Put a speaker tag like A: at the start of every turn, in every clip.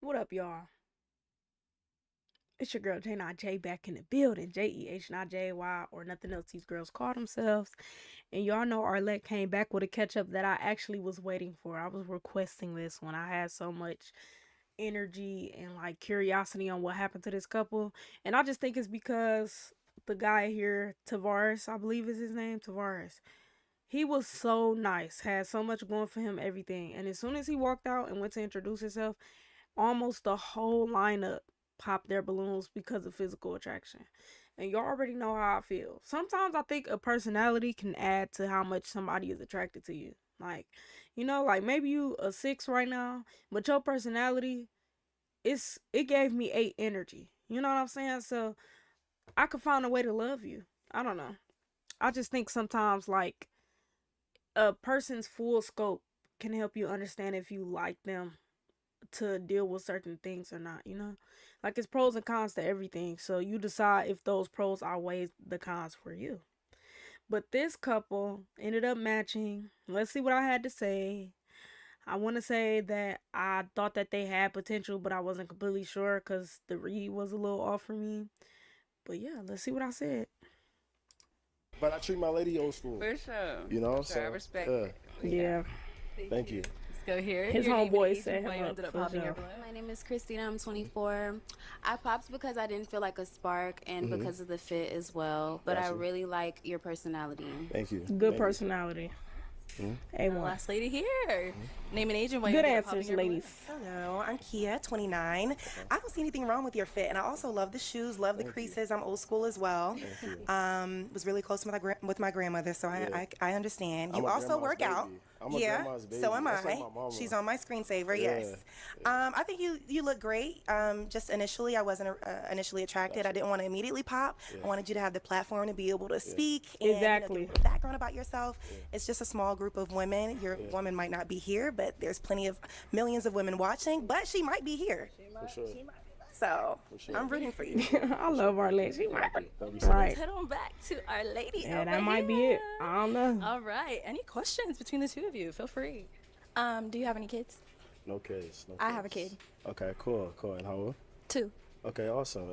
A: What up, y'all? It's your girl JehNotJay back in the building. JehNotJay, or nothing else these girls call themselves. And y'all know Arlette came back with a catch up that I actually was waiting for. I was requesting this when I had so much energy and like curiosity on what happened to this couple. And I just think it's because the guy here, Tavarius, I believe is his name, Tavarius. He was so nice, had so much going for him, everything. And as soon as he walked out and went to introduce himself, almost the whole lineup popped their balloons because of physical attraction. And y'all already know how I feel. Sometimes I think a personality can add to how much somebody is attracted to you. Like, like maybe you a 6 right now, but your personality, it gave me 8 energy. You know what I'm saying? So I could find a way to love you. I don't know. I just think sometimes like a person's full scope can help you understand if you like them to deal with certain things or not, Like it's pros and cons to everything. So you decide if those pros outweigh the cons for you. But this couple ended up matching. Let's see what I had to say. I want to say that I thought that they had potential, but I wasn't completely sure because the read was a little off for me. But yeah, let's see what I said.
B: But I treat my lady old school.
C: For sure.
B: You know,
C: For sure. I respect it.
A: Yeah.
B: Thank you.
C: Let's go here.
A: His
C: Your name and
A: homeboy
C: age
A: said
C: and why
A: him
C: you
A: up
C: ended up
A: for
C: popping
A: sure.
C: your balloon.
D: My name is Christina. I'm 24. I popped because I didn't feel like a spark and because of the fit as well. But I
B: Gotcha.
D: really like your personality.
B: Thank you.
A: Good
B: Thank you.
A: personality. A1.
C: Last lady here. Name and age and why you
A: Good
C: ended up popping
A: answers,
C: your balloon.
A: ladies.
E: Hello, I'm Kia, 29. I don't see anything wrong with your fit, and I also love the shoes, love the creases. I'm old school as well. Was really close with my grandmother, so I understand.
B: I'm
E: You
B: a
E: also
B: grandma's
E: work out.
B: baby. I'm a
E: Yeah,
B: grandma's baby.
E: so am
B: That's
E: I.
B: like my mama.
E: She's on my screensaver.
B: Yeah.
E: Yes. I think you look great. Just initially, I wasn't initially attracted. I didn't want to immediately pop. I wanted you to have the platform to be able to speak and
A: Exactly.
E: give a background about yourself. It's just a small group of women. Your woman might not be here, but there's plenty of millions of women watching. But she might be here.
B: For sure.
E: So I'm rooting for you.
A: I love Arlette. She might be.
B: Thank you so much.
A: Right.
C: Let's head on back to our lady.
A: Yeah,
C: over
A: that might be it.
C: here.
A: I don't know.
C: All right. Any questions between the two of you? Feel free.
D: Do you have any kids?
B: No kids. No
D: I have a
B: kids.
D: kid.
B: Okay, cool. And how old?
D: 2.
B: Okay, awesome.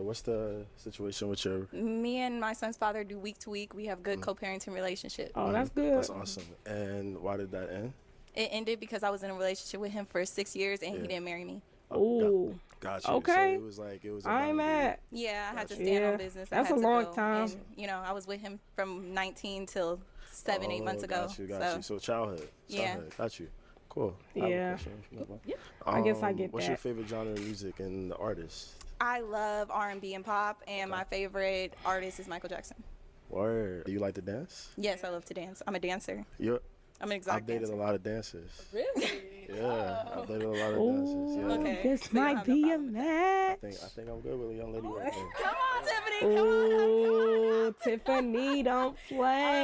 B: What's the situation with your?
D: Me and my son's father do week to week. We have good co-parenting relationship.
A: Oh, that's good.
B: That's awesome. And why did that end?
D: It ended because I was in a relationship with him for 6 years and he didn't marry me.
A: Ooh.
B: Gotcha.
A: Okay.
B: So it was.
A: I ain't mad.
D: Yeah, I had to
B: Gotcha.
D: stand
A: Yeah,
D: on business. I
A: that's
D: had
A: a
D: to
A: long
D: go.
A: time.
D: And, I was with him from 19 till 7-8 months ago.
B: Got you. So childhood.
D: Yeah.
B: Got you. Cool. I have a
A: Yeah.
B: question, if you don't mind.
C: Yeah.
A: I guess I get
B: What's
A: that.
B: your favorite genre of music and the artist?
D: I love R&B and pop, and my favorite artist is Michael Jackson.
B: Word. Do you like to dance?
D: Yes, I love to dance. I'm a dancer.
B: You're.
D: I'm an
B: I've
D: exotic
B: dated
D: dancer.
B: a lot of dancers.
C: Really?
B: Yeah, I've dated a lot of
A: Ooh,
B: dancers. Yeah.
D: Okay.
A: this
D: So you don't
A: might
D: have no
A: be a
D: problem with
A: match.
B: I think I'm good with a young lady right there.
C: Come on, Tiffany. Come on.
A: Ooh, Tiffini, don't
C: All
A: play.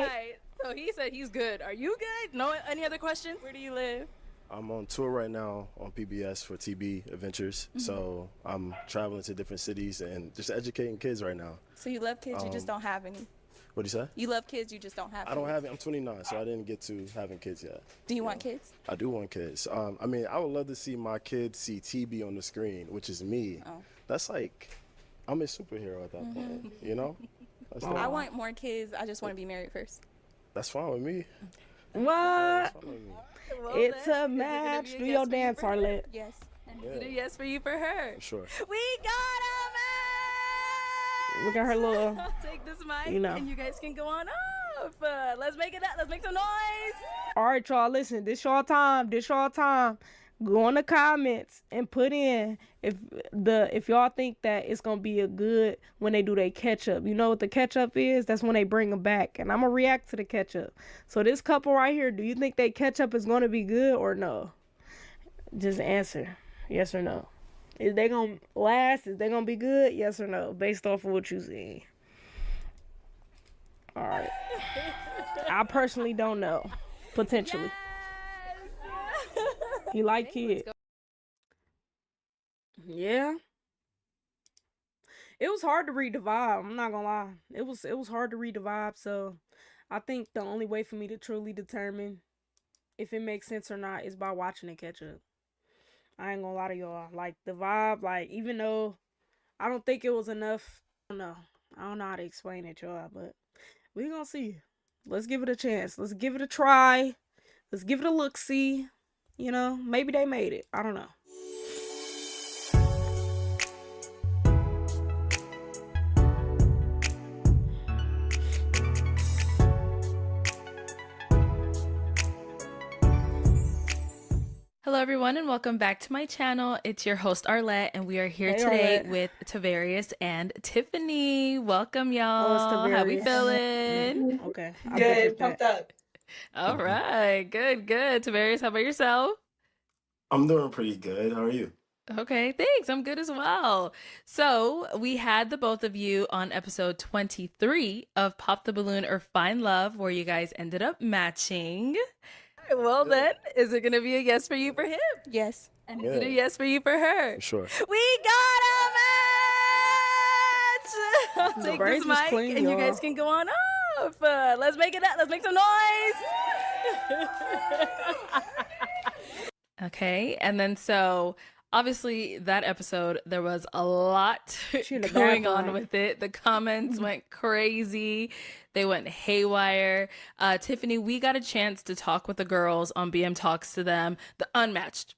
C: right. So he said he's good. Are you good? No. Any other questions?
D: Where do you live?
B: I'm on tour right now on PBS for TB Adventures. So I'm traveling to different cities and just educating kids right now.
D: So you love kids, you just don't have any.
B: What do you say?
D: You love kids, you just don't have
B: I don't
D: any.
B: have. I'm 29, so I didn't get to having kids yet.
D: Do you want kids?
B: I do want kids. I mean, I would love to see my kids see TB on the screen, which is me.
D: Oh.
B: That's like, I'm a superhero at that point. You know? That's,
D: I want more kids. I just want to be married first.
B: that's fine with me.
A: What?
B: That's fine with me.
C: Well,
A: It's
C: then,
A: a
C: is it gonna
A: match.
C: be a
A: Do
C: yes
A: your
C: for you
A: dance,
C: for her?
A: Arlette.
D: Yes.
C: Is it a yes for you for her?
B: For sure.
C: We got a match!
A: Look at her little.
C: I'll take this mic
A: You know.
C: and you guys can go on off. Let's make it up. Let's make some noise.
A: All right, y'all. Listen, this y'all time. Go in the comments and put in if y'all think that it's gonna be a good when they do their catch up. You know what the catch up is? That's when they bring them back, and I'm gonna react to the catch up. So this couple right here, do you think they catch up is gonna be good or no? Just answer yes or no. Is they gonna last? Is they gonna be good? Yes or no? Based off of what you see. All right. I personally don't know. Potentially. He like kids. Yeah. It was hard to read the vibe. I'm not gonna lie. It was hard to read the vibe. So I think the only way for me to truly determine if it makes sense or not is by watching it catch up. I ain't gonna lie to y'all. Like the vibe, like even though I don't think it was enough. I don't know. I don't know how to explain it, y'all, but we gonna see. Let's give it a chance. Let's give it a try. Let's give it a look. See, you know, maybe they made it. I don't know.
C: Hello everyone and welcome back to my channel. It's your host Arlette and we are here today
A: Arlette.
C: with Tavarius and Tiffini. Welcome y'all.
A: Oh, it's
C: How we
A: Tavarius.
C: feeling?
A: Okay.
E: Good, pumped up.
C: All right. Good. Tavarius, how about yourself?
B: I'm doing pretty good. How are you?
C: Okay, thanks. I'm good as well. So we had the both of you on episode 23 of Pop the Balloon or Find Love, where you guys ended up matching. Well, then, is it going to be a yes for you for him?
D: Yes.
C: And is it a yes for you for her?
B: For sure.
C: We got a match! I'll
A: The
C: take this
A: braids was
C: mic
A: clean,
C: and you guys
A: y'all.
C: can go on off. Let's make it up. Let's make some noise. Okay, and then so obviously that episode there was a lot
A: She in the
C: going on
A: bathroom.
C: with it. The comments went crazy. They went haywire. Tiffini, we got a chance to talk with the girls on BM Talks to them, the unmatched.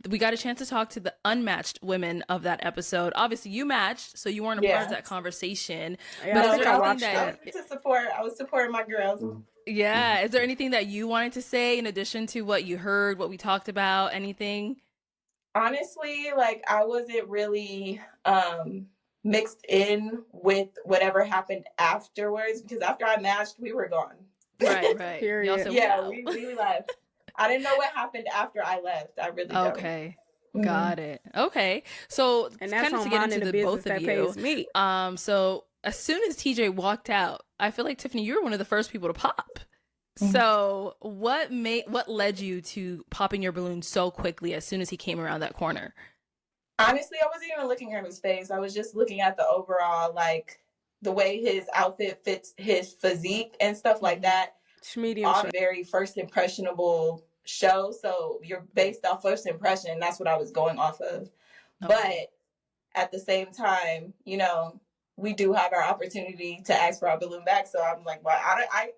C: We got a chance to talk to the unmatched women of that episode. Obviously, you matched, so you weren't a part of that conversation.
A: Yeah,
C: But
A: I
C: is
A: think
C: there
A: I
C: anything
A: watched
C: that,
E: I was supporting my girls.
C: yeah, is there anything that you wanted to say in addition to what you heard, what we talked about, anything?
F: Honestly, like I wasn't really mixed in with whatever happened afterwards because after I matched, we were gone.
C: Right.
A: Period.
C: Y'all said,
F: Yeah,
C: "Wow."
F: we left. I didn't know what happened after I left. I really don't.
C: Okay.
F: Mhm.
C: Got it. Okay. So
A: And that's
C: kind of
A: on
C: to get
A: mine
C: into
A: in the
C: the
A: business
C: both
A: that
C: of you.
A: pays me.
C: So as soon as TJ walked out, I feel like Tiffini, you were one of the first people to pop.
F: Mhm.
C: So what led you to popping your balloon so quickly as soon as he came around that corner?
F: Honestly, I wasn't even looking at his face. I was just looking at the overall, like the way his outfit fits his physique and stuff like that.
A: Medium
F: On
A: shot.
F: very first impressionable show. So you're based off first impression. That's what I was going off of.
C: Okay.
F: But at the same time, you know, we do have our opportunity to ask for our balloon back. So I'm like, well,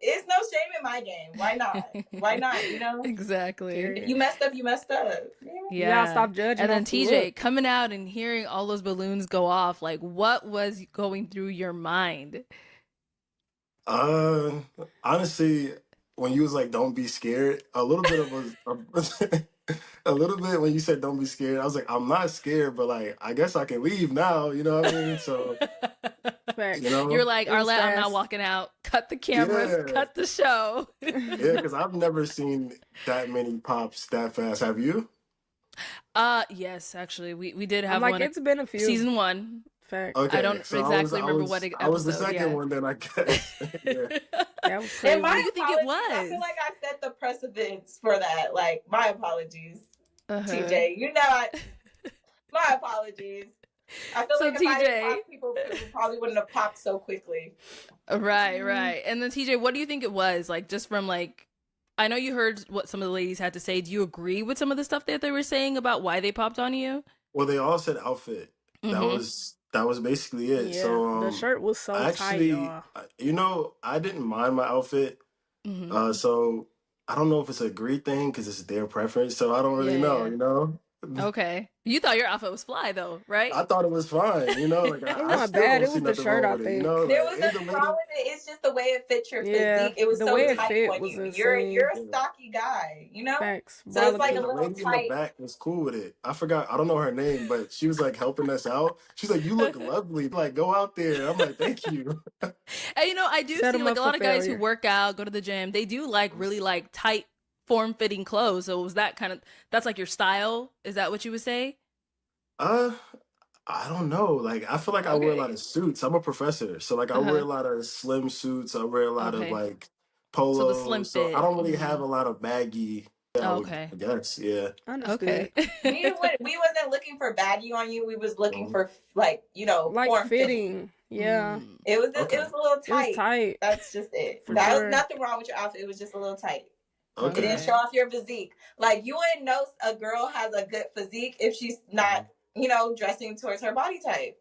F: it's no shame in my game. Why not? Why not? You know,
C: Exactly.
F: if you messed up, you messed up. Yeah.
A: You gotta stop judging.
C: And then
A: off the
C: TJ
A: look.
C: coming out and hearing all those balloons go off, like what was going through your mind?
B: Honestly, when you was like, "Don't be scared," a little bit of a little bit when you said, "Don't be scared," I was like, "I'm not scared," but like, I guess I can leave now. You know what I mean? So,
A: Facts.
B: you know,
C: You're like,
A: It was
C: Arlette, I'm not
A: fast.
C: walking out. Cut the cameras,
B: Yeah.
C: cut the show.
B: yeah, because I've never seen that many pops that fast. Have you?
C: Yes, actually, we did
A: I'm
C: have
A: like,
C: one
A: it's been a few.
C: season 1.
A: Facts.
B: Okay,
C: I don't
B: so
C: exactly remember
B: was,
C: what
B: I was the
C: episode,
B: second
C: yeah.
B: one, then I guess. yeah.
A: That was crazy.
F: And my
C: do you think it
F: apologies. I
C: was?
F: feel like I set the precedence for that. Like, my apologies,
C: Uh-huh.
F: TJ. You know, my apologies. I feel
C: So,
F: like if I didn't
C: TJ
F: pop, people probably wouldn't have popped so quickly.
C: Right. And then TJ, what do you think it was? Like, just from like, I know you heard what some of the ladies had to say. Do you agree with some of the stuff that they were saying about why they popped on you?
B: Well, they all said outfit.
C: Mhm.
B: That was basically it.
A: Yeah,
B: So
A: the shirt was so tight,
B: actually,
A: y'all.
B: you know, I didn't mind my outfit.
C: Mhm.
B: So I don't know if it's a great thing because it's their preference. So I don't really know.
C: Yeah.
B: You know.
C: Okay. You thought your outfit was fly though, right?
B: I thought it was fine. You know, like
A: It
B: I
A: wasn't
B: still
A: bad.
B: don't
A: It
B: see
A: was the
B: nothing
A: shirt,
B: wrong
A: I
B: with it. You
A: think.
B: know,
F: There
B: like,
F: was
B: it's the
F: nothing
B: lady.
F: wrong with it. It's just the way it fits your
A: Yeah,
F: physique. It was
A: the
F: so
A: way it
F: tight
A: fit
F: on
A: was
F: you.
A: insane.
F: You're a stocky guy, you know?
A: Facts.
F: So it's like
B: And
F: a
B: the
F: little
B: lady in the
F: tight.
B: back was cool with it. I forgot. I don't know her name, but she was like helping us out. She's like, "You look lovely. Like, go out there." I'm like, "Thank you."
C: And you know, I do
A: Set
C: see
A: 'em
C: like
A: up
C: a
A: for
C: lot of guys who
A: failure.
C: work out, go to the gym, they do like really like tight form-fitting clothes. So was that kind of that's like your style? Is that what you would say?
B: Uh, I don't know. Like, I feel like I wear a lot
C: Okay.
B: of suits. I'm a professor, so like I wear a
C: Uh-huh.
B: lot of slim suits. I wear a lot of
C: Okay.
B: like
C: So the slim
B: polos. So I
C: fit.
B: don't really have a lot of baggy. Yeah,
C: Okay.
B: I guess. Yeah.
A: Understood.
C: Okay.
F: We wasn't looking for baggy on you. We was looking
B: Mhm.
F: for like, you know,
A: Like
F: form fitting.
A: fitting. Yeah.
C: Mm.
F: It was
B: Okay.
F: a little
A: It was
F: tight.
A: tight.
F: That's just it.
A: For
F: That
A: sure.
F: was nothing wrong with your outfit. It was just a little tight. It didn't
B: Okay.
F: show off your physique. Like, you wouldn't know a girl has a good physique if she's not, dressing towards her body type.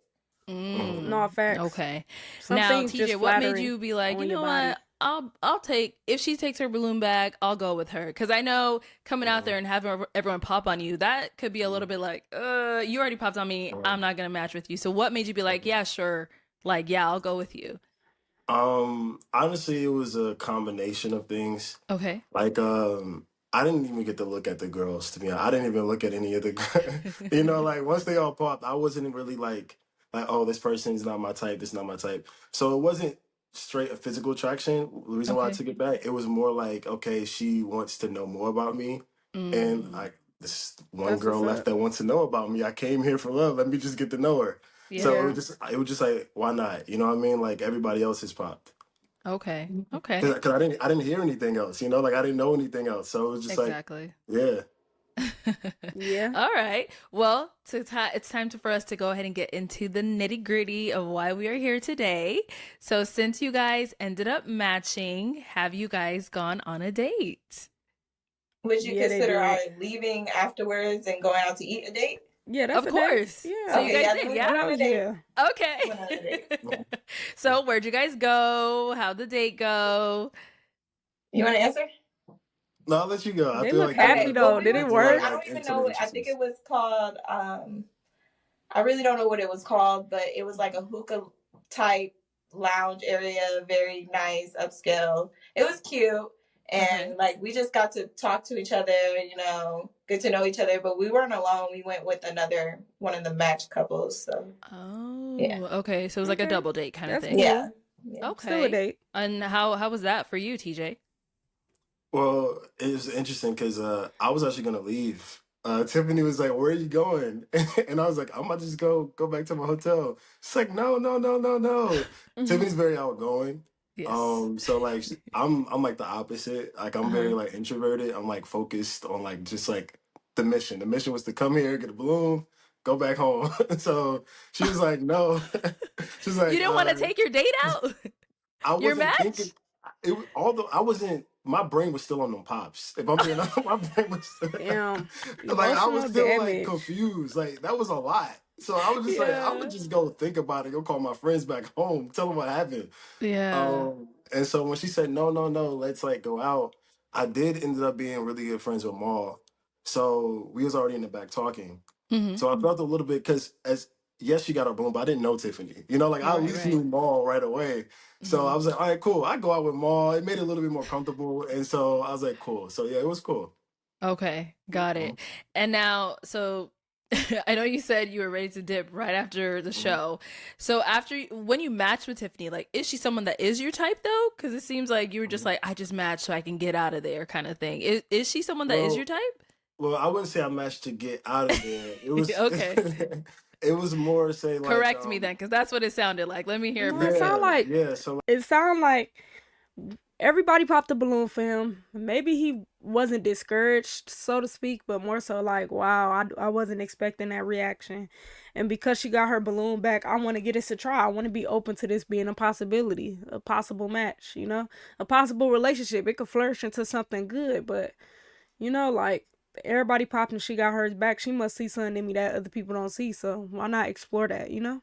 A: No facts.
C: Okay.
A: Some
C: Now,
A: things just
C: TJ, what made
A: flattering
C: you be like, you
A: on your
C: know
A: body.
C: what? I'll take, if she takes her balloon bag, I'll go with her. Because I know coming out there and having everyone pop on you, that could be a little bit like, you already popped on me. I'm not gonna match with you. So what made you be like, yeah, sure, like, yeah, I'll go with you?
B: Honestly, it was a combination of things.
C: Okay.
B: Like, I didn't even get to look at the girls, to be honest. I didn't even look at any of the, like once they all popped, I wasn't really like, oh, this person's not my type. This is not my type. So it wasn't straight a physical attraction. The reason why I
C: Okay.
B: took it back, it was more like, okay, she wants to know more about me. And this one
A: That's
B: girl
A: what's
B: left
A: up.
B: that wants to know about me. I came here for love. Let me just get to know her. So
C: Yeah.
B: it was just like, why not? You know what I mean? Like everybody else has popped.
C: Okay. Okay.
B: Because I didn't hear anything else, like I didn't know anything else. So it was just
C: Exactly.
B: yeah.
A: Yeah.
C: All right. Well, it's time for us to go ahead and get into the nitty gritty of why we are here today. So, since you guys ended up matching, have you guys gone on a date?
F: Would you
A: Yeah, they
F: consider our
A: did.
F: leaving afterwards and going out to eat a date?
A: Yeah, that's
C: Of
A: a date.
C: course.
A: Yeah.
C: So you
F: Okay,
C: guys
F: yeah,
C: did,
F: then
C: yeah?
F: we went on a date.
A: Yeah.
C: Okay.
F: Went on a date.
C: So, where'd you guys go? How'd the date go?
F: You want to answer?
B: No, I'll let you go. I
A: They
B: feel
A: look
B: like
A: happy,
B: they
A: though.
F: we
A: Did
F: went
A: it
F: to,
A: work?
F: I don't even know. I think it was called. I really don't know what it was called, but it was like a hookah type lounge area, very nice, upscale. It was cute, and like we just got to talk to each other, get to know each other. But we weren't alone. We went with one of the match couples. So yeah,
C: Okay. So it was like a
A: Okay.
C: double date kind of
A: That's
C: thing.
A: cool.
F: yeah.
C: Okay.
A: Still a date.
C: And how was that for you, TJ?
B: Well, it was interesting because I was actually gonna leave. Tiffany was like, "Where are you going?" And I was like, "I'm about to just go back to my hotel." She's like, "No, no, no, no, no." Tiffany's very outgoing.
C: Yes.
B: So like I'm like the opposite. Like I'm very
C: Uh-huh.
B: like introverted. I'm like focused on like just like the mission. The mission was to come here, get a balloon, go back home. So she was like, "No." She's like,
C: You didn't want to take your date out?
B: I
C: Your
B: wasn't
C: match?
B: thinking. Although I wasn't, my brain was still on them pops. If I'm being honest, my brain was still,
A: Damn.
B: like I was
A: Emotional
B: still like
A: damage.
B: confused. Like that was a lot. So I was just like, I would
C: Yeah.
B: just go think about it, go call my friends back home, tell them what happened.
C: Yeah.
B: And so when she said no, no, no, let's like go out, I did ended up being really good friends with Maul. So we was already in the back talking.
C: Mm-hmm.
B: So I felt a little bit because as yes, she got her balloon, but I didn't know Tiffany. Like I at
C: Right,
B: least
C: right.
B: knew Maul right away. So I was like, all right, cool. I go out with Maul. It made it a little bit more comfortable. And so I was like, cool. So yeah, it was cool.
C: Okay, got it. And now, so I know you said you were ready to dip right after the show. So when you matched with Tiffany, like, is she someone that is your type though? Because it seems like you were just like, I just matched so I can get out of there kind of thing. Is she someone that is your type?
B: Well, I wouldn't say I matched to get out of there. It was
C: Okay.
B: it was more say like
C: Correct me then, because that's what it sounded like. Let me hear it
A: No,
C: from
A: it
C: you.
A: sound like
B: So
A: it sound like everybody popped a balloon for him. Maybe he wasn't discouraged, so to speak, but more so like, wow, I wasn't expecting that reaction. And because she got her balloon back, I want to get this a try. I want to be open to this being a possibility, a possible match, a possible relationship. It could flourish into something good, but like everybody popped and she got hers back. She must see something in me that other people don't see. So why not explore that, And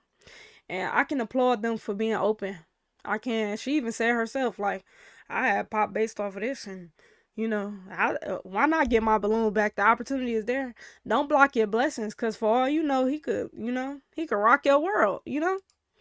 A: I can applaud them for being open. I can. She even said herself, like, I had pop based off of this, and why not get my balloon back? The opportunity is there. Don't block your blessings, cause for all you know, he could rock your world.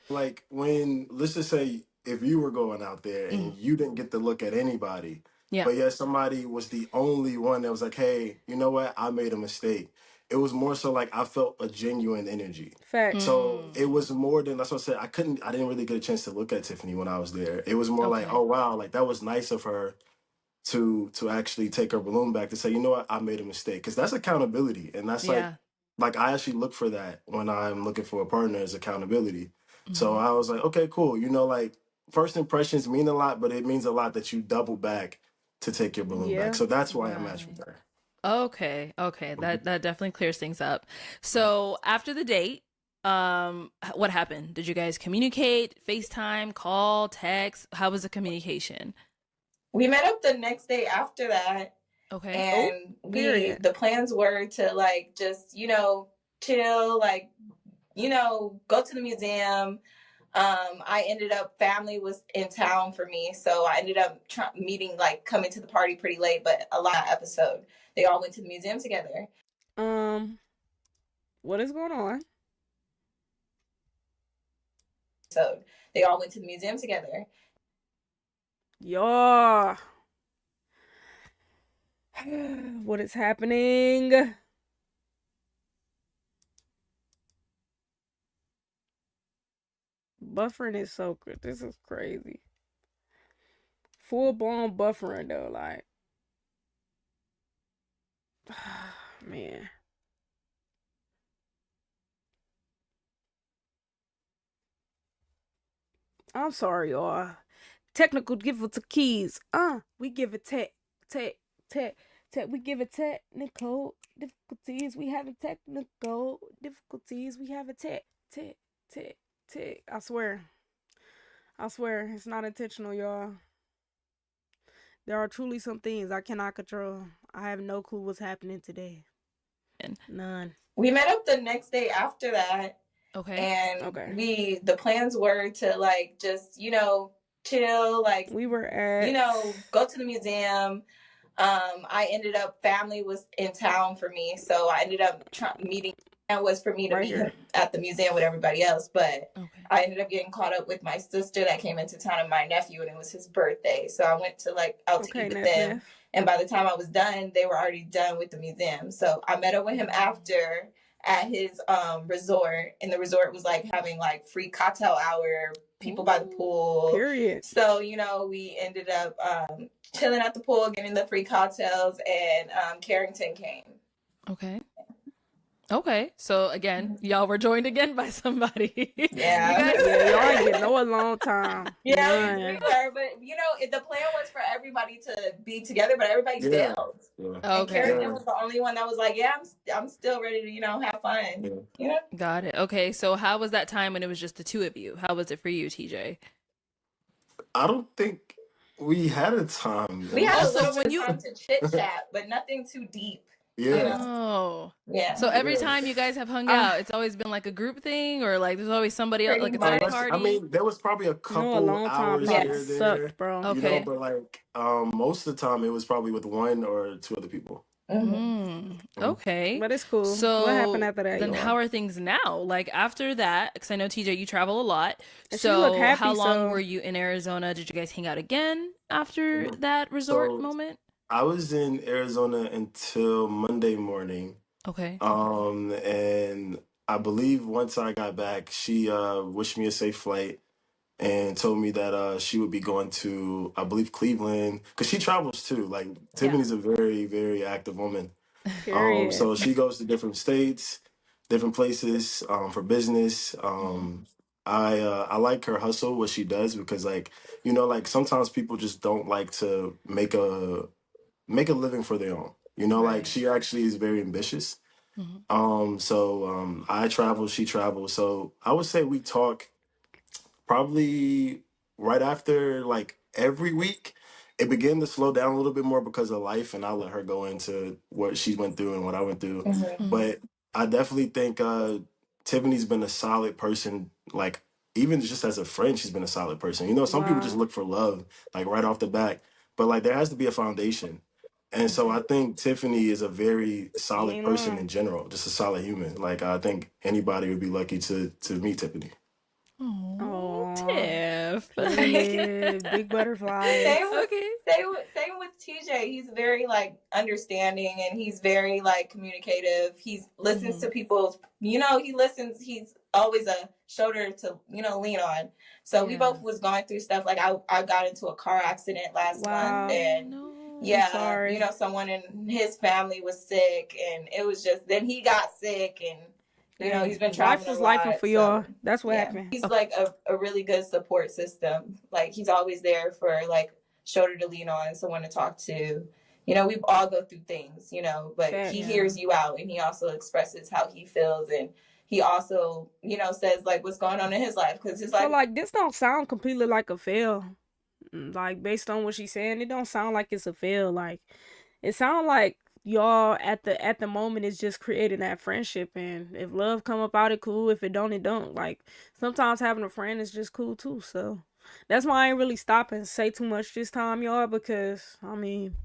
B: like when let's just say if you were going out there and you didn't get to look at anybody,
C: Yeah.
B: but yet somebody was the only one that was like, hey, you know what? I made a mistake. It was more so like I felt a genuine energy.
A: Facts.
B: So it was more than that's what I said. I didn't really get a chance to look at Tiffany when I was there. It was more like, oh wow, like that was nice of her to actually take her balloon back to say, you know what, I made a mistake. Because that's accountability. And that's
C: Yeah.
B: like I actually look for that when I'm looking for a partner is accountability. So I was like, okay, cool. Like first impressions mean a lot, but it means a lot that you double back to take your balloon back. So that's why I matched with her.
C: Okay. That definitely clears things up. So after the date, what happened? Did you guys communicate, FaceTime, call, text? How was the communication?
F: We met up the next day after that,
C: Okay.
F: And
A: period.
F: the plans were to like just, chill, like, go to the museum. I ended up, family was in town for me, so I ended up coming to the party pretty late, but a lot of episode. They all went to the museum together.
A: What is going on?
F: So they all went to the museum together.
A: Y'all. What is happening? Buffering is so good. This is crazy. Full blown buffering though, like. Man. I'm sorry, y'all. Technical difficulties. We give it tech. We give it technical difficulties. We having technical difficulties. We have a tech. I swear. It's not intentional, y'all. There are truly some things I cannot control. I have no clue what's happening today. None.
F: We met up the next day after that.
C: Okay.
F: And the plans were to like just, chill, like
A: we were at
F: go to the museum. I ended up, family was in town for me, so I ended up meeting. It was for me to meet him at the museum with everybody else, but I ended up getting caught up with my sister that came into town and my nephew, and it was his birthday, so I went to out to eat with them. And by the time I was done, they were already done with the museum. So I met up with him after at his resort, and the resort was like having like free cocktail hour, people by the pool.
A: Period.
F: So we ended up chilling at the pool, getting the free cocktails, and Carrington came.
C: Okay, so again, y'all were joined again by somebody.
F: Yeah.
A: Y'all ain't getting no alone time.
F: Yeah, we were, but the plan was for everybody to be together, but everybody failed.
B: Yeah.
F: And Carrington was the only one that was like, "Yeah, I'm still ready to have fun."
B: Yeah.
C: Got it. Okay, so how was that time when it was just the two of you? How was it for you, TJ?
B: I don't think we had a time.
F: We had a little bit of time to chit chat, but nothing too deep.
B: Yeah.
C: Oh.
F: Yeah.
C: So every time you guys have hung out, it's always been like a group thing, or like there's always somebody else, like a third party?
B: I mean, there was probably a couple hours here or there.
A: Sucked, bro.
C: Okay.
B: But like most of the time it was probably with one or two other people.
C: Okay.
A: But it's cool.
C: So
A: what happened after that?
C: Then how are things now? Like after that, because I know TJ, you travel a lot.
A: And
C: so
A: happy,
C: how long were you in Arizona? Did you guys hang out again after that resort moment?
B: I was in Arizona until Monday morning.
C: Okay.
B: And I believe once I got back, she wished me a safe flight and told me that she would be going to, I believe, Cleveland, because she travels too. Like Tiffany's a very, very active woman. So she goes to different states, different places for business. I like her hustle, what she does, because like sometimes people just don't like to make a living for their own. Like she actually is very ambitious. So I travel, she travels. So I would say we talk probably right after like every week. It began to slow down a little bit more because of life, and I'll let her go into what she went through and what I went through. But I definitely think Tiffany's been a solid person. Like even just as a friend, she's been a solid person. Some people just look for love like right off the bat, but like there has to be a foundation. And so I think Tiffany is a very solid person in general, just a solid human. Like I think anybody would be lucky to meet Tiffany.
C: Oh, Tiff.
A: Big butterfly.
F: Same with TJ. He's very like understanding, and he's very like communicative. He listens to people's, he listens. He's always a shoulder to, lean on. So we both was going through stuff. Like I got into a car accident last month, and someone in his family was sick, and it was just, then he got sick, and he's been traveling a lot.
A: Life was for y'all. That's what happened.
F: He's like a really good support system. Like he's always there for like shoulder to lean on, someone to talk to. We all go through things, but he hears you out, and he also expresses how he feels, and he also, says like what's going on in his life, because his life.
A: So like this don't sound completely like a fail. Like based on what she's saying, it don't sound like it's a fail. Like it sounds like y'all at the moment is just creating that friendship, and if love come up out it, cool. If it don't, it don't. Like sometimes having a friend is just cool too. So that's why I ain't really stop and say too much this time, y'all, because I mean,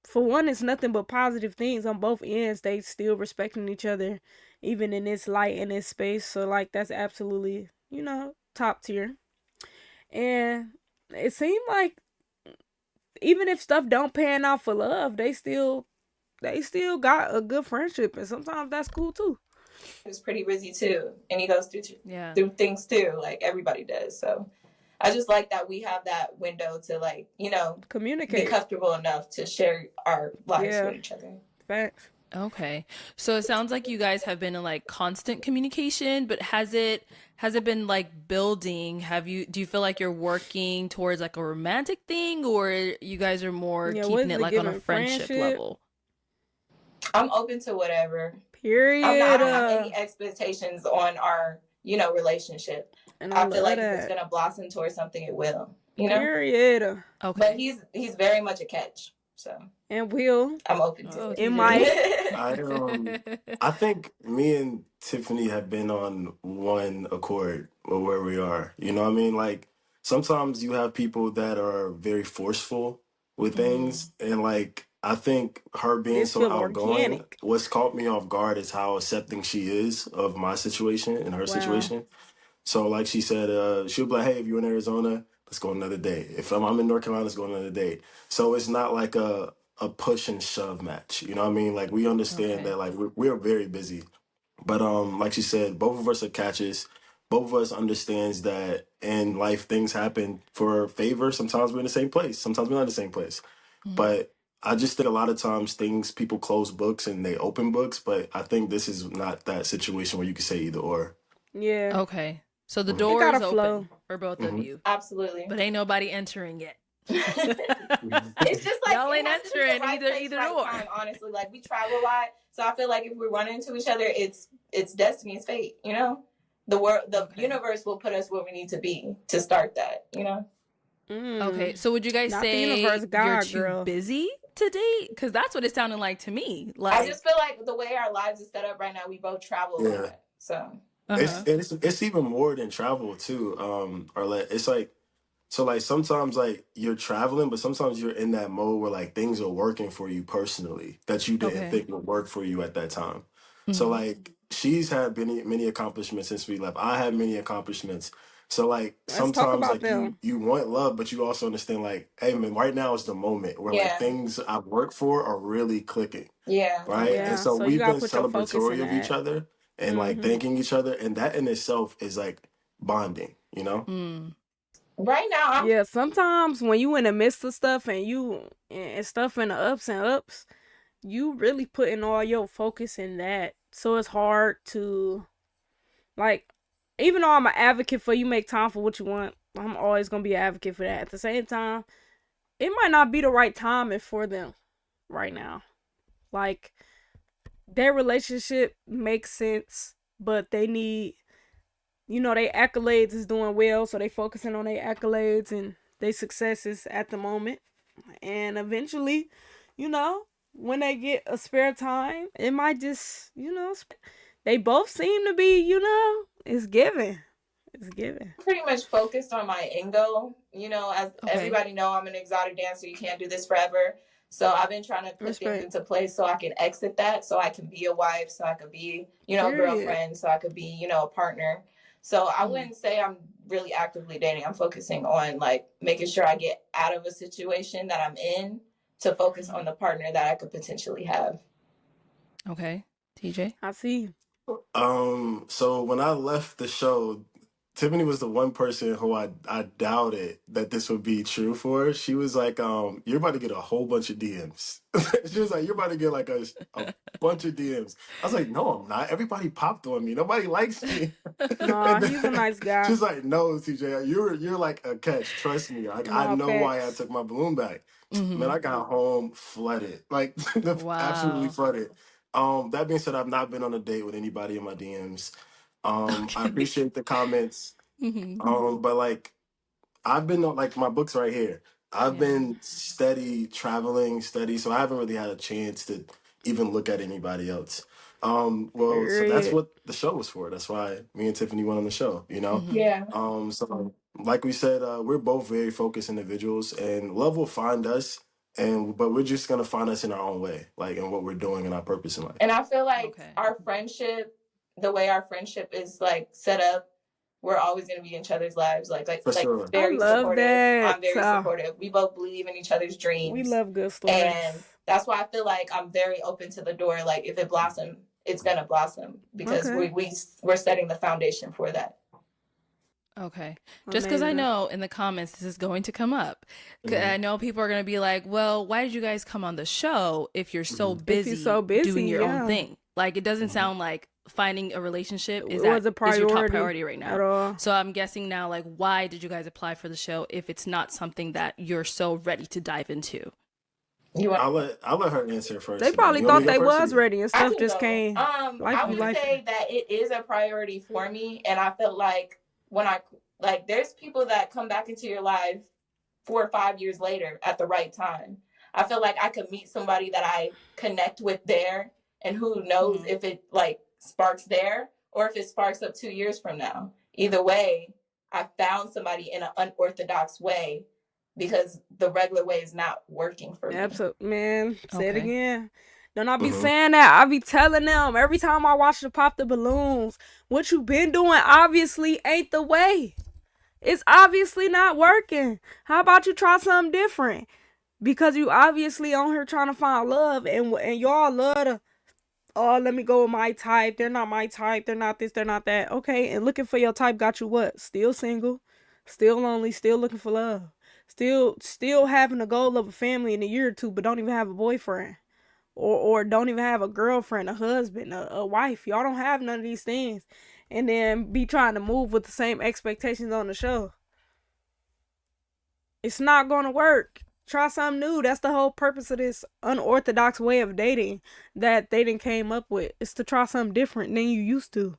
A: for one, it's nothing but positive things on both ends. They still respecting each other, even in this light, in this space. So like that's absolutely, top tier. And it seemed like even if stuff don't pan out for love, they still got a good friendship, and sometimes that's cool too.
F: He's pretty busy too, and he goes through
C: Yeah.
F: through things too, like everybody does. So I just like that we have that window to, like, be
A: Communicate.
F: comfortable enough to share our lives
A: Yeah.
F: with each other.
A: Facts.
C: Okay. So it sounds like you guys have been in like constant communication, but has it been like building? Do you feel like you're working towards like a romantic thing, or you guys are more
A: Yeah, what
C: keeping
A: is
C: it
A: it
C: like on a
A: giving?
C: friendship
A: Friendship?
C: level?
F: I'm open to whatever. I
A: Period.
F: don't have any expectations on our, relationship.
A: And
F: I
A: I
F: feel
A: love
F: like if it's
A: that.
F: gonna blossom towards something, it will.
A: Period.
F: But
C: Okay.
F: he's very much a catch, so
A: And will.
F: I'm open to
C: Oh,
F: it.
A: It
C: TJ.
A: might.
B: I think me and Tiffany have been on one accord with where we are. You know what I mean? Like sometimes you have people that are very forceful with things, and like I think her being
A: This
B: so
A: feel
B: outgoing,
A: organic.
B: what's caught me off guard is how accepting she is of my situation and her
A: Wow.
B: situation. So like she said, she'll be like, "Hey, if you're in Arizona, let's go another day. If I'm in North Carolina, let's go another day." So it's not like a push and shove match. You know what I mean? Like we understand
C: Okay.
B: that like we're very busy, but like she said, both of us are catches. Both of us understands that in life things happen for favor. Sometimes we're in the same place. Sometimes we're not in the same place.
C: Mhm.
B: But I just think a lot of times people close books and they open books. But I think this is not that situation where you can say either or.
A: Yeah.
C: Okay. So the
B: Mhm.
A: It
C: door
A: gotta
C: is
A: flow.
C: open for both of
B: Mhm.
C: you,
F: Absolutely.
C: but ain't nobody entering yet.
F: It's just like
C: Y'all
F: it
C: ain't
F: has to be the
C: entering
F: right place,
C: either
F: right
C: or.
F: time. Honestly, like we travel a lot, so I feel like if we run into each other, it's destiny, it's fate. The world, the
C: Okay.
F: universe will put us where we need to be to start that.
C: Okay. So would you guys
A: Not the
C: say
A: universe,
C: you're
A: God,
C: too
A: girl.
C: busy to date? Because that's what it sounded like to me.
F: I
C: Like,
F: just feel like the way our lives is set up right now, we both travel a
B: Yeah.
F: lot, so.
C: uh-huh.
B: It's even more than travel too, Arlette. It's like so like sometimes like you're traveling, but sometimes you're in that mode where like things are working for you personally that you didn't
C: Okay.
B: think would work for you at that time. So
C: Mhm.
B: like she's had many accomplishments since we left. I had many accomplishments. So like
A: Let's talk
B: sometimes
A: about
B: like
A: them.
B: you want love, but you also understand like, hey man, right now is the moment where like
F: Yeah.
B: things I've worked for are really clicking.
F: Yeah.
B: Right.
C: Okay.
B: And
A: Yeah.
B: so
A: So you
B: we've
A: gotta
B: been
A: put your focus in
B: celebratory of each
A: that.
B: other and like
A: Mm-hmm.
B: thanking each other. And that in itself is like bonding, you know?
C: Mm.
F: Right now, I'm
A: Yeah, sometimes when you in the midst of stuff and stuff in the ups, you really putting all your focus in that. So it's hard to like, even though I'm an advocate for you make time for what you want, I'm always gonna be an advocate for that. At the same time, it might not be the right timing for them right now. Like their relationship makes sense, but they need, their accolades is doing well, so they focusing on their accolades and their successes at the moment. And eventually, you know, when they get a spare time, it might just, they both seem to be, it's given. It's given.
F: pretty much focused on my end goal. As
C: Okay.
F: everybody know, I'm an exotic dancer. You can't do this forever. So I've been trying to put things into place so I can exit that, so I can be a wife, so I could be, a
A: Period.
F: girlfriend, so I could be, a partner. So I
C: Mhm.
F: wouldn't say I'm really actively dating. I'm focusing on like making sure I get out of a situation that I'm in to focus on the partner that I could potentially have.
C: Okay. TJ.
A: I see.
B: So when I left the show, Tiffany was the one person who I doubted that this would be true for. She was like, you're about to get a whole bunch of DMs. She was like, you're about to get like a bunch of DMs. I was like, no, I'm not. Everybody popped on me. Nobody likes me.
A: Nah,
B: And
A: he's a
B: then
A: nice guy.
B: she's like, no, TJ, you're like a catch. Trust me. Like I
A: Nah,
B: know why I
A: facts.
B: took my balloon back.
C: Mhm.
B: Man, I got home flooded. Like absolutely
C: Wow.
B: flooded. That being said, I've not been on a date with anybody in my DMs. I
C: Okay.
B: appreciate the comments.
C: Mhm.
B: But like I've been on like my book's right here. I've
C: Yeah.
B: been steady traveling, steady, so I haven't really had a chance to even look at anybody else. Well, so that's
A: Period.
B: what the show was for. That's why me and Tiffany went on the show, you know?
C: Mm-hmm.
F: Yeah.
B: So like we said, we're both very focused individuals and love will find us but we're just gonna find us in our own way, like in what we're doing and our purpose in life.
F: And I feel like
C: Okay.
F: our friendship, the way our friendship is like set up, we're always gonna be in each other's lives.
B: For sure.
A: I
F: Very
A: love
F: supportive.
A: that.
F: I'm very supportive. We both believe in each other's
A: We
F: dreams.
A: love good stories.
F: And that's why I feel like I'm very open to the door. Like if it blossoms, it's gonna blossom because
A: Okay.
F: we're setting the foundation for that.
C: Okay. Just because I
A: Amazing.
C: know in the comments this is going to come up. I know people are going to be like, well, why did you guys come on the show if you're so busy,
A: so busy,
C: doing your
A: yeah.
C: own thing? Like, it doesn't sound like finding a relationship
A: It
C: is
A: was a
C: your top
A: priority
C: priority right
A: at
C: now.
A: all.
C: So I'm guessing now, like, why did you guys apply for the show if it's not something that you're so ready to dive into?
F: You want?
B: I'll let her answer first.
A: They
B: and then
A: probably
B: you want me
A: thought
B: to go
A: they
B: first or
A: was
B: you?
A: ready and
F: I
A: stuff
F: can
A: just
F: go.
A: came. Life
F: I
A: be
F: would
A: life.
F: say that it is a priority for me, and I felt like when there's people that come back into your life 4 or 5 years later at the right time. I feel like I could meet somebody that I connect with there, and who knows if it like sparks there or if it sparks up 2 years from now. Either way, I found somebody in an unorthodox way because the regular way is not working for me.
A: Absolutely, man. Say it
C: Okay.
A: again. Don't I be saying that? I be telling them every time I watch the Pop the Balloons, what you been doing obviously ain't the way. It's obviously not working. How about you try something different? Because you obviously on here trying to find love, and y'all love to, oh, let me go with my type. They're not my type. They're not this. They're not that. Okay, and looking for your type got you what? Still single, still lonely, still looking for love, still having a goal of a family in a year or two, but don't even have a boyfriend, or don't even have a girlfriend, a husband, a wife. Y'all don't have none of these things, and then be trying to move with the same expectations on the show. It's not gonna work. Try something new. That's the whole purpose of this unorthodox way of dating that they done came up with. It's to try something different than you used to.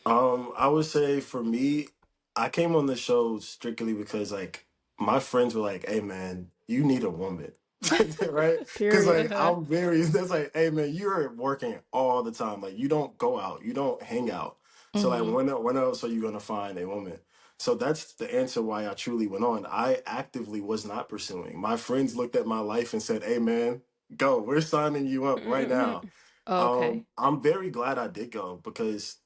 B: I would say for me, I came on the show strictly because like my friends were like, "Hey man, you need a woman." Right? Because
A: Period.
B: like I'm very that's like, hey man, you're working all the time. Like you don't go out, you don't hang out. So like when else are you gonna find a woman? So that's the answer why I truly went on. I actively was not pursuing. My friends looked at my life and said, "Hey man, go. We're signing you up right now."
C: Okay.
B: I'm very glad I did go because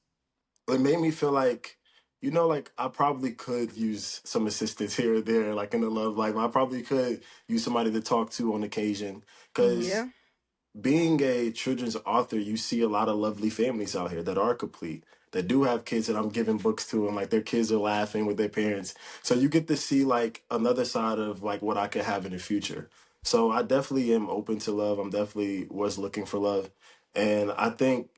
B: it made me feel like, like I probably could use some assistance here or there, like in the love life. I probably could use somebody to talk to on occasion. Because
A: Yeah.
B: being a children's author, you see a lot of lovely families out here that are complete, that do have kids that I'm giving books to, and like their kids are laughing with their parents. So you get to see like another side of like what I could have in the future. So I definitely am open to love. I'm definitely was looking for love. And I think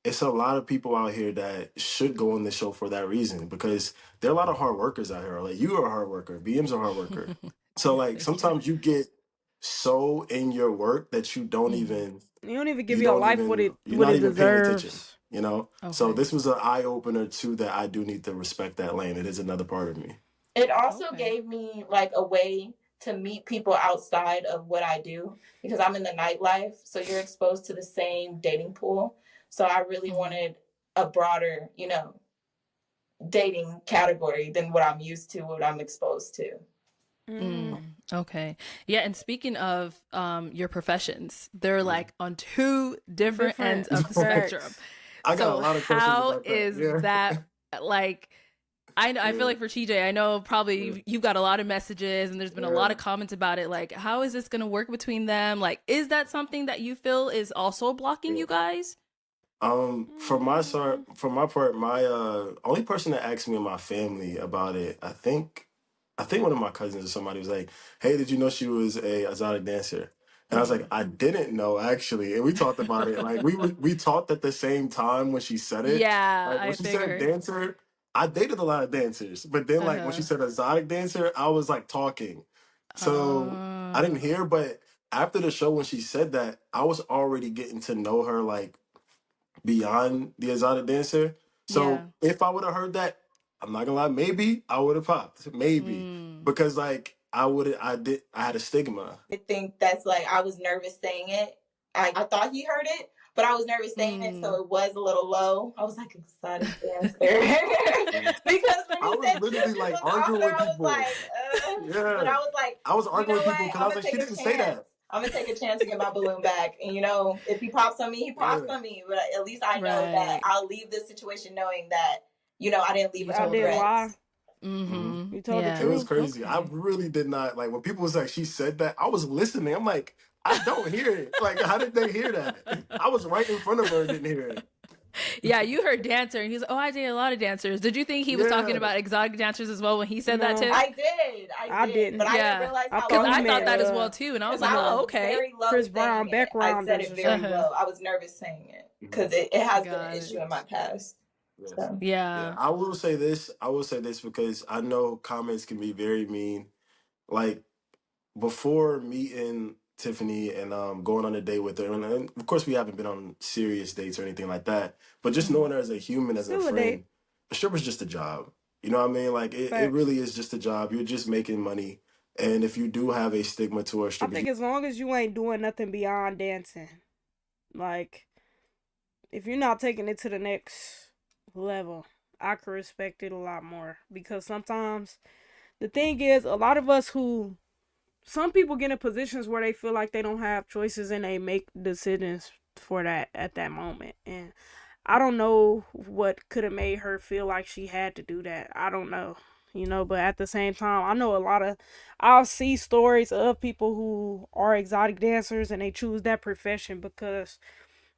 B: it's a lot of people out here that should go on the show for that reason because there are a lot of hard workers out here. Like you are a hard worker, BM's a hard worker. So like
C: Thank you.
B: sometimes you get so in your work that you don't
C: Mhm.
B: even
A: You don't even give
B: you
A: your
B: don't
A: life
B: even you're
A: what
B: not
A: it
B: even paying attention,
A: deserves.
B: so
C: Okay.
B: this was an eye-opener too that I do need to respect that lane. It is another part of me.
F: It also
C: Okay.
F: gave me like a way to meet people outside of what I do because I'm in the nightlife, so you're exposed to the same dating pool. So I really wanted a broader, dating category than what I'm used to, what I'm exposed to.
C: Okay. Yeah, and speaking of your professions, they're like on two different ends of the
A: Facts.
C: spectrum.
B: I got a
C: So
B: lot of questions
C: how
B: about that.
C: is
B: Yeah.
C: that like I feel like for TJ, I know probably you've got a lot of messages and there's been a lot of comments about it. Like, how is this gonna work between them? Like, is that something that you feel is also blocking you guys?
B: For my part, my only person that asked me in my family about it, I think one of my cousins or somebody was like, "Hey, did you know she was a exotic dancer?" And I was like, "I didn't know actually." And we talked about it. Like we talked at the same time when she said it.
C: Yeah,
B: Like when
C: I
B: she said
C: figured.
B: dancer, I dated a lot of dancers, but then like when she said exotic dancer, I was like talking. So I didn't hear, but after the show when she said that, I was already getting to know her like beyond the exotic dancer.
C: Yeah.
B: So if I would have heard that, I'm not gonna lie, maybe I would have popped. Maybe. Because like I had a stigma.
F: I think that's like I was nervous saying it. I thought he heard it, but I was nervous saying it, so it was a little low. I was like exotic dancer because when
B: I
F: he
B: was
F: said
B: literally like
F: children's
B: arguing
F: author,
B: with
F: I was
B: people.
F: like, but
B: Yeah.
F: I was like,
B: I was
F: you
B: arguing
F: know
B: with people
F: what?
B: because I
F: I'm
B: was
F: gonna
B: like, she
F: take a
B: didn't say
F: chance.
B: that.
F: I'm gonna take a chance to get my balloon back, and you know, if he pops on me, he pops on me. But at least I know that
C: Right.
F: I'll leave this situation knowing that you know I didn't leave with
A: I
F: no
A: didn't lie.
F: threats.
C: Mm-hmm.
A: You told the
C: Yeah.
B: It was
A: truth.
B: crazy. I
C: Okay.
B: really did not like when people was like, she said that. I was listening. I'm like, I don't hear it. Like, how did they hear that? I was right in front of her and didn't hear it.
C: Yeah, you heard dancer, and he's like, "Oh, I date a lot of dancers." Did you think he was talking
B: Yeah.
C: about exotic dancers as well when he said that
A: No.
C: too?
F: I did,
A: I didn't.
F: but I didn't
C: Yeah,
F: realize
A: I
F: how
C: because
A: thought he
C: I
F: low.
C: thought
A: meant
C: that as well too, and I was
F: Because
C: like,
F: I
C: "Oh,
F: was
C: okay."
F: very low
A: Chris
F: saying
A: Brown
F: it. I said
A: backgrounders
F: it
A: or
F: very
A: something.
F: low. I was nervous saying it because it has been an
C: Got
F: issue
C: it.
F: in my past.
B: Yes.
F: So
B: Yeah.
C: Yeah.
B: I will say this. I will say this because I know comments can be very mean. Like before meeting Tiffany and going on a date with her, and of course we haven't been on serious dates or anything like that, but just knowing her as a human, as a
A: Still a date.
B: friend, a stripper's just a job. You know what I mean? Like it
A: Facts.
B: really is just a job. You're just making money. And if you do have a stigma towards
A: I
B: strippers,
A: think as long as you ain't doing nothing beyond dancing, like if you're not taking it to the next level, I could respect it a lot more. Because sometimes the thing is, a lot of us some people get in positions where they feel like they don't have choices and they make decisions for that at that moment. And I don't know what could have made her feel like she had to do that. I don't know. But at the same time, I'll see stories of people who are exotic dancers and they choose that profession because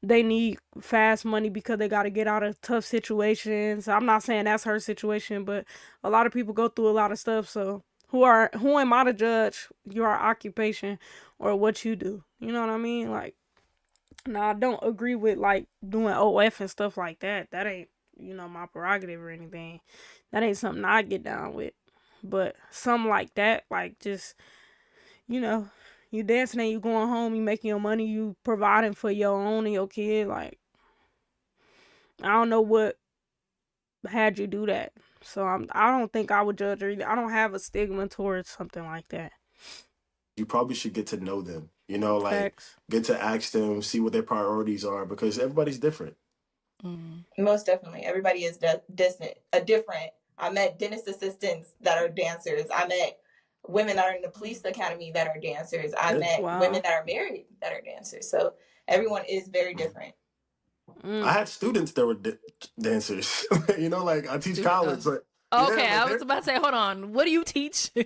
A: they need fast money because they got to get out of tough situations. I'm not saying that's her situation, but a lot of people go through a lot of stuff. So who am I to judge your occupation or what you do? You know what I mean? Like, now I don't agree with like doing OF and stuff like that. That ain't my prerogative or anything. That ain't something I get down with. But something like that, like just you know, you dancing and you going home, you making your money, you providing for your own and your kid. Like, I don't know what had you do that. So I don't think I would judge her either. I don't have a stigma towards something like that.
B: you probably should get to know them. You know, like
A: Facts.
B: get to ask them, see what their priorities are because everybody's different.
F: most definitely, everybody is different. I met dentist assistants that are dancers. I met women that are in the police academy that are dancers. I
B: Yeah.
F: met
A: Wow.
F: women that are married that are dancers. So everyone is very different.
B: I had students that were dancers. You know, like I teach college. Like,
C: Okay,
B: yeah,
C: I
B: like
C: was about to say, hold on. What do you teach?
F: No,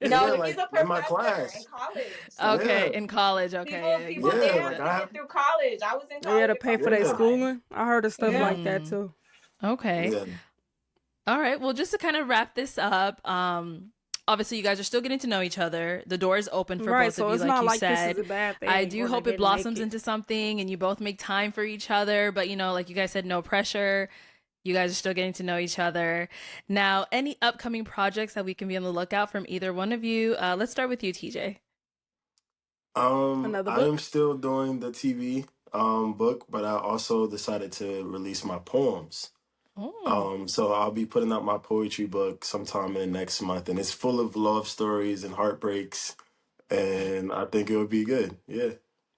B: yeah,
F: he's
B: like
F: a
B: in my
F: professor in
B: class.
F: college.
C: Okay,
B: Yeah.
C: in college. Okay.
F: People
B: Yeah,
F: dance
B: like
F: to
B: I
F: get
B: have.
F: through college. I was in college.
A: Yeah, to pay for their
B: Yeah.
A: schooling. I heard of stuff
F: Yeah.
A: like that too.
C: Okay.
B: Yeah.
C: All right. Well, just to kind of wrap this up, obviously you guys are still getting to know each other. The door is open for
A: Right,
C: both
A: so
C: of you,
A: it's
C: like
A: not
C: you
A: like
C: said.
A: this is a bad thing.
C: I do
A: or
C: hope
A: they
C: it
A: didn't
C: blossoms
A: make it.
C: into something and you both make time for each other. But, like you guys said, no pressure. You guys are still getting to know each other. Now, any upcoming projects that we can be on the lookout from either one of you? Let's start with you, TJ.
A: Another
B: I am
A: book.
B: still doing the TV book, but I also decided to release my poems. So I'll be putting out my poetry book sometime in the next month, and it's full of love stories and heartbreaks, and I think it would be good. Yeah.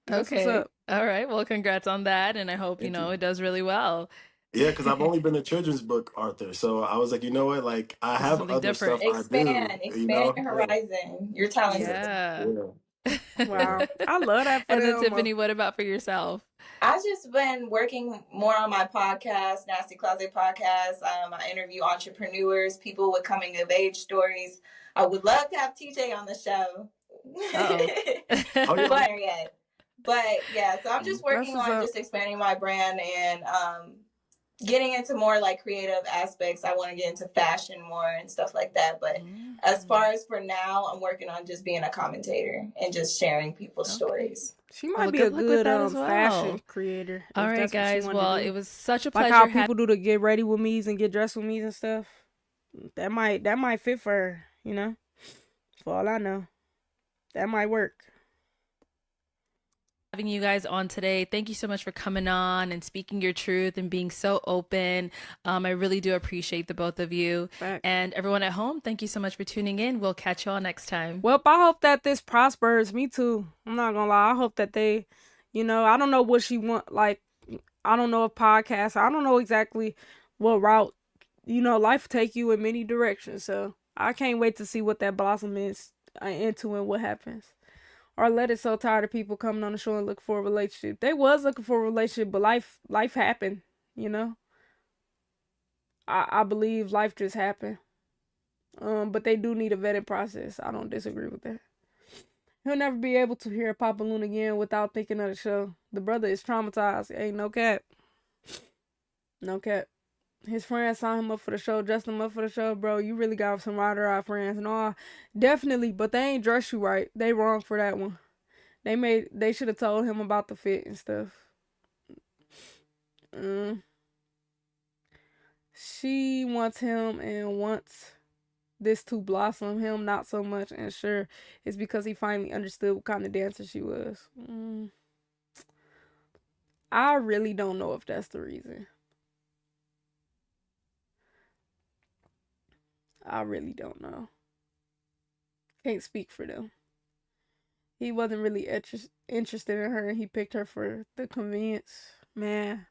A: That's what's
C: Okay.
A: up.
C: All right. Well, congrats on that. And I hope,
B: Thank you.
C: it does really well.
B: Yeah, because I've only been a children's book author, so I was like, you know what? Like, I
C: This is
B: have
C: something
B: other
C: different.
B: stuff I do.
F: Expand your horizon. You're talented.
C: Yeah.
B: Yeah.
A: Wow. I love that for
C: And then
A: them.
C: Tiffany, what about for yourself?
F: I've just been working more on my podcast, Nasty Closet Podcast. I interview entrepreneurs, people with coming of age stories. I would love to have TJ on the show.
B: Oh,
F: But yet. But yeah, so I'm just working
A: what's
F: on
A: up.
F: just expanding my brand and getting into more like creative aspects. I want to get into fashion more and stuff like that. But as far as for now, I'm working on just being a commentator and just sharing people's stories.
A: She might
C: Well,
A: be
C: good
A: a
C: luck with
A: good
C: that as well.
A: fashion creator.
C: All
A: if
C: right,
A: that's what she
C: guys.
A: wanted
C: Well,
A: to do.
C: it was such a
A: Like
C: pleasure.
A: how people do to get ready with me's and get dressed with me's and stuff. That might fit for her, For all I know. That might work.
C: having you guys on today. Thank you so much for coming on and speaking your truth and being so open. I really do appreciate the both of you.
A: Facts.
C: And everyone at home, thank you so much for tuning in. We'll catch y'all next time.
A: Well, I hope that this prospers. Me too. I'm not gonna lie. I hope that they, I don't know what she want. Like, I don't know if podcasts. I don't know exactly what route, life take you in many directions. So I can't wait to see what that blossom is into and what happens. Arlette is so tired of people coming on the show and looking for a relationship. They was looking for a relationship, but life happened. I believe life just happened. But they do need a vetting process. I don't disagree with that. He'll never be able to hear Papa Loon again without thinking of the show. The brother is traumatized. Ain't no cap. No cap. His friends signed him up for the show, dressed him up for the show. Bro, you really got some ride or die friends. No, definitely, but they ain't dressed you right. They wrong for that one. They should have told him about the fit and stuff. She wants him and wants this to blossom. Him not so much, and sure, it's because he finally understood what kind of dancer she was. I really don't know if that's the reason. I really don't know. Can't speak for them. He wasn't really interested in her, and he picked her for the convenience. Man,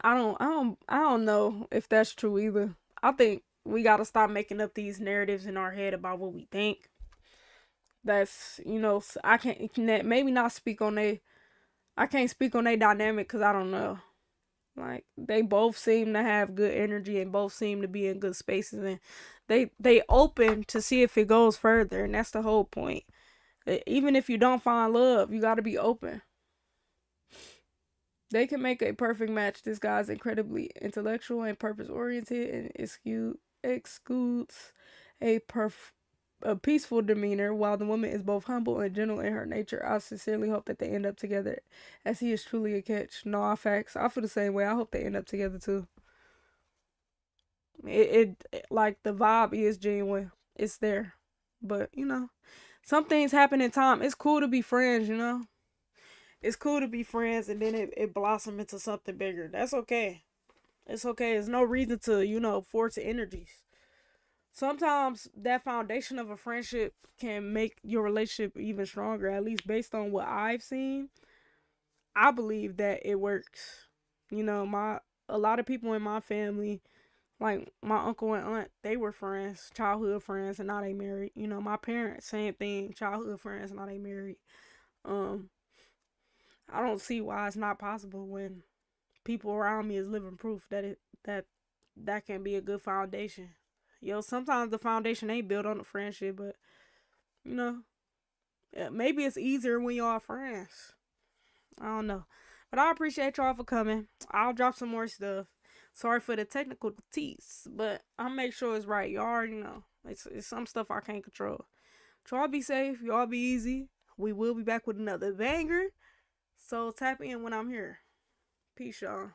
A: I don't know if that's true either. I think we gotta stop making up these narratives in our head about what we think. That's I can't maybe not speak on I can't speak on their dynamic because I don't know. Like, they both seem to have good energy and both seem to be in good spaces, and they open to see if it goes further, and that's the whole point. Even if you don't find love, you got to be open. They can make a perfect match. This guy's incredibly intellectual and purpose oriented and exudes a peaceful demeanor, while the woman is both humble and gentle in her nature. I sincerely hope that they end up together, as he is truly a catch. No, facts. I feel the same way. I hope they end up together too. It like, the vibe is genuine. It's there. But, some things happen in time. It's cool to be friends, It's cool to be friends, and then it blossom into something bigger. That's okay. It's okay. There's no reason to, force energies. Sometimes that foundation of a friendship can make your relationship even stronger, at least based on what I've seen. I believe that it works. A lot of people in my family, like my uncle and aunt, they were friends, childhood friends, and now they married. My parents, same thing, childhood friends, now they married. I don't see why it's not possible when people around me is living proof that can be a good foundation. Sometimes the foundation ain't built on a friendship, but maybe it's easier when y'all friends. I don't know. But I appreciate y'all for coming. I'll drop some more stuff. Sorry for the technical tease, but I'll make sure it's right. Y'all already know. It's some stuff I can't control. Y'all be safe. Y'all be easy. We will be back with another banger. So tap in when I'm here. Peace, y'all.